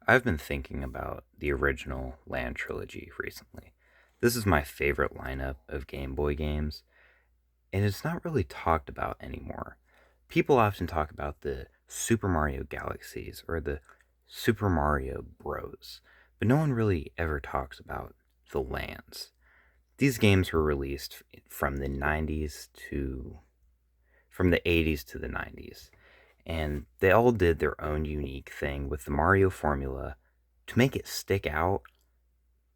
I've been thinking about the original Land Trilogy recently. This is my favorite lineup of Game Boy games, and it's not really talked about anymore. People often talk about the Super Mario Galaxies or the Super Mario Bros, but no one really ever talks about the lands. These games were released from the 90s to from the 80s to the 90s, and they all did their own unique thing with the Mario formula to make it stick out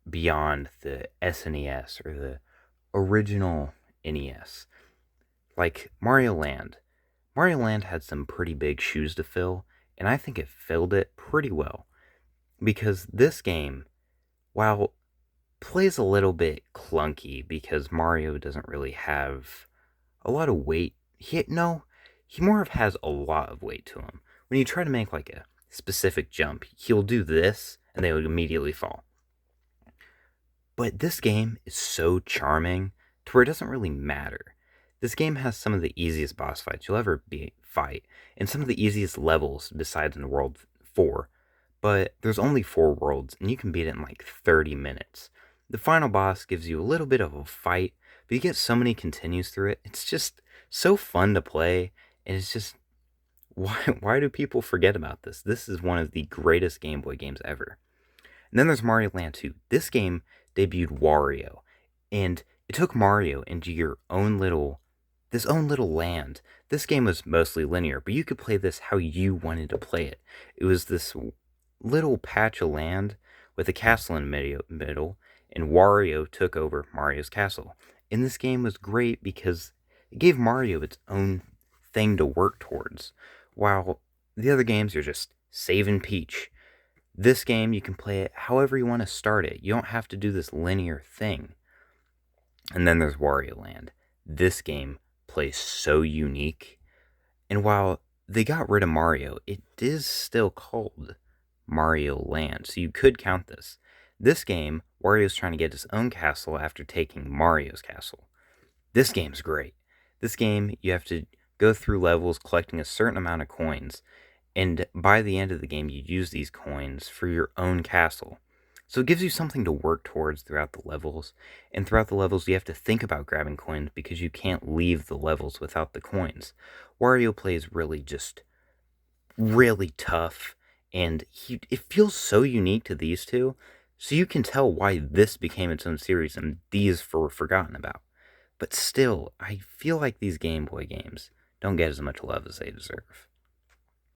beyond the SNES or the original NES. Like Mario Land. Mario Land had some pretty big shoes to fill, and I think it filled it pretty well. Because this game, while plays a little bit clunky because Mario doesn't really have a lot of weight. He more of has a lot of weight to him. When you try to make like a specific jump, he'll do this and they would immediately fall. But this game is so charming to where it doesn't really matter. This game has some of the easiest boss fights you'll ever fight, and some of the easiest levels besides in World 4. But there's only 4 worlds, and you can beat it in like 30 minutes. The final boss gives you a little bit of a fight, but you get so many continues through it. It's just so fun to play, and it's just why do people forget about this? This is one of the greatest Game Boy games ever. And then there's Mario Land 2. This game debuted Wario, and it took Mario into this own little land. This game was mostly linear, but you could play this how you wanted to play it. It was this little patch of land with a castle in the middle, and Wario took over Mario's castle. And this game was great because it gave Mario its own thing to work towards, while the other games are just saving Peach. This game, you can play it however you want to start it. You don't have to do this linear thing. And then there's Wario Land. This game plays so unique. And while they got rid of Mario, it is still called Mario Land. So you could count this. This game, Wario's trying to get his own castle after taking Mario's castle. This game's great. This game, you have to go through levels collecting a certain amount of coins. And by the end of the game, you use these coins for your own castle. So it gives you something to work towards throughout the levels. And throughout the levels, you have to think about grabbing coins because you can't leave the levels without the coins. Wario plays really tough. And it feels so unique to these two. So you can tell why this became its own series and these were forgotten about. But still, I feel like these Game Boy games don't get as much love as they deserve.